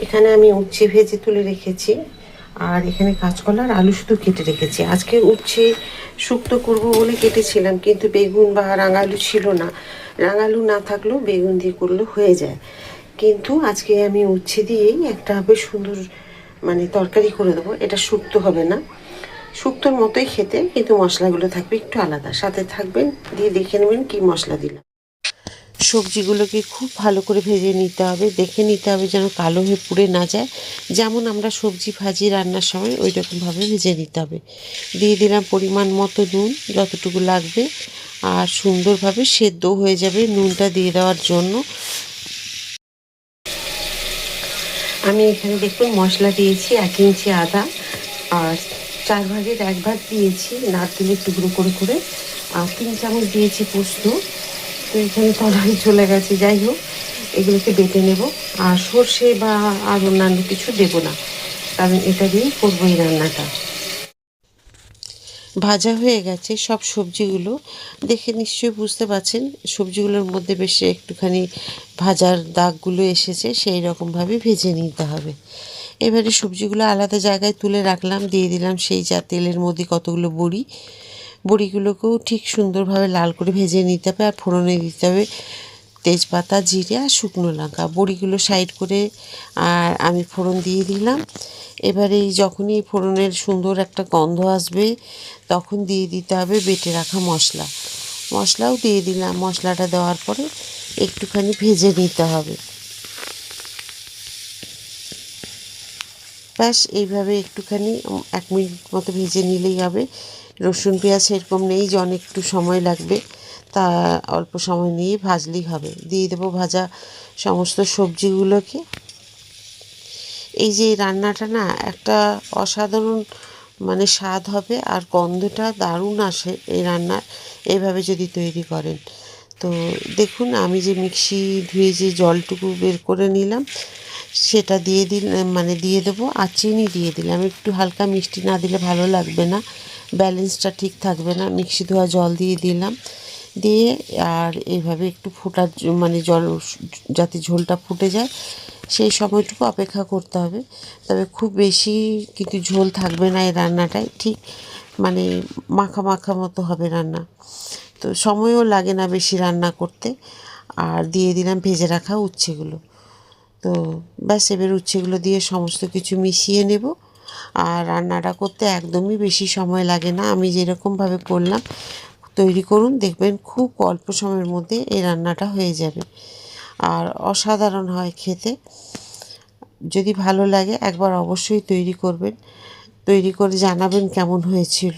এখানে আমি উচ্ছে ভেজে তুলে রেখেছি, আর এখানে কাঁচকলা আর আলু শুধু কেটে রেখেছি। আজকে উচ্ছে শুক্তো করব বলে কেটেছিলাম, কিন্তু বেগুন বা রাঙালু ছিল না। রাঙালু না থাকলেও বেগুন দিয়ে করলে হয়ে যায়, কিন্তু আজকে আমি উচ্ছে দিয়েই একটা বেশ সুন্দর তরকারি করে দেবো। এটা শুক্তো হবে না, শুক্তোর মতোই খেতে, কিন্তু মশলাগুলো থাকবে একটু আলাদা। সাথে থাকবেন, দিয়ে দেখে নেবেন কী মশলা দিলাম। সবজিগুলোকে খুব ভালো করে ভেজে নিতে হবে, দেখে নিতে হবে যেন কালো হয়ে পুড়ে না যায়। যেমন আমরা সবজি ভাজি রান্নার সময় ওই রকমভাবে ভেজে নিতে হবে। দিয়ে দিলাম পরিমাণ মতো নুন, যতটুকু লাগবে, আর সুন্দরভাবে সেদ্ধ হয়ে যাবে নুনটা দিয়ে দেওয়ার জন্য। আমি এখানে দেখুন মশলা দিয়েছি 1 ইঞ্চি আদা, আর 4 ভাগের 1 ভাগ দিয়েছি নারকেলের টুকরো করে করে, আর 3 চামচ দিয়েছি পোস্ত। তো এখানে তরকারি চলে গেছে, যাই হোক এগুলোকে বেটে নেব। আর সর্ষে বা আর অন্যান্য কিছু দেব না, কারণ এটা দিয়েই করবো এই রান্নাটা। ভাজা হয়ে গেছে সব সবজিগুলো, দেখে নিশ্চয়ই বুঝতে পারছেন সবজিগুলোর মধ্যে বেশ একটুখানি ভাজার দাগগুলো এসেছে, সেই রকমভাবে ভেজে নিতে হবে। এবারে সবজিগুলো আলাদা জায়গায় তুলে রাখলাম, দিয়ে দিলাম সেই যা তেলের মধ্যে কতগুলো বড়ি। বড়িগুলোকেও ঠিক সুন্দরভাবে লাল করে ভেজে নিতে হবে, আর ফোড়নে দিতে হবে তেজপাতা, জিরে আর শুকনো লঙ্কা। বড়িগুলো সাইড করে আর আমি ফোড়ন দিয়ে দিলাম। এবারে যখনই ফোড়নের সুন্দর একটা গন্ধ আসবে, তখন দিয়ে দিতে হবে বেটে রাখা মশলা। মশলাও দিয়ে দিলাম। মশলাটা দেওয়ার পরে একটুখানি ভেজে নিতে হবে। ব্যাস এইভাবে একটুখানি 1 মিনিট মতো ভেজে নিলেই হবে। রসুন পেঁয়াজ সেরকম নেই যে অনেক একটু সময় লাগবে, তা অল্প সময় নিয়ে ভাজলেই হবে। দিয়ে দেবো ভাজা সমস্ত সবজিগুলোকে। এই যে রান্নাটা না একটা অসাধারণ স্বাদ হবে, আর গন্ধটা দারুণ আসে এই রান্নার, এইভাবে যদি তৈরি করেন। তো দেখুন আমি যে মিক্সি ধুয়ে যে জলটুকু বের করে নিলাম, সেটা দিয়ে দিয়ে দেবো, আর চিনি দিয়ে দিলাম। একটু হালকা মিষ্টি না দিলে ভালো লাগবে না, ব্যালেন্সটা ঠিক থাকবে না। মিক্সি ধোয়া জল দিয়ে দিলাম, দিয়ে আর এইভাবে একটু জল যাতে ঝোলটা ফুটে যায় সেই সময়টুকু অপেক্ষা করতে হবে। তবে খুব বেশি কিন্তু ঝোল থাকবে না এই রান্নাটায়, ঠিক মাখা মাখা মতো হবে রান্না। তো সময়ও লাগে না বেশি রান্না করতে। আর দিয়ে দিলাম ভেজে রাখা উচ্ছেগুলো। তো ব্যাস এবার উচ্ছেগুলো দিয়ে সমস্ত কিছু মিশিয়ে নেব। আর রান্নাটা করতে একদমই বেশি সময় লাগে না, আমি যেরকমভাবে করলাম তৈরি করুন, দেখবেন খুব অল্প সময়ের মধ্যে এই রান্নাটা হয়ে যাবে, আর অসাধারণ হয় খেতে। যদি ভালো লাগে একবার অবশ্যই তৈরি করবেন, তৈরি করে জানাবেন কেমন হয়েছিল।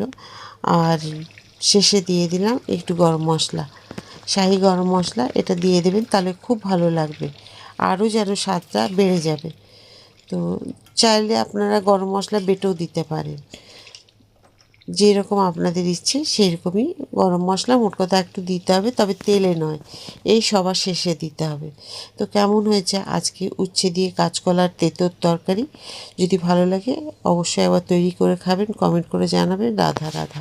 আর শেষে দিয়ে দিলাম একটু গরম মশলা, শাহি গরম মশলা, এটা দিয়ে দেবেন, তাহলে খুব ভালো লাগবে, আরও যেন স্বাদটা বেড়ে যাবে। তো চাইলে আপনারা গরম মশলা বেটেও দিতে পারেন, যেরকম আপনাদের ইচ্ছে সেরকমই গরম মশলা মোট কথা একটু দিতে হবে, তবে তেলে নয়, এই সবার শেষে দিতে হবে। তো কেমন হয়েছে আজকে উচ্ছে দিয়ে কাঁচকলার তেঁতোর তরকারি? যদি ভালো লাগে অবশ্যই আবার তৈরি করে খাবেন, কমেন্ট করে জানাবেন। রাধা রাধা।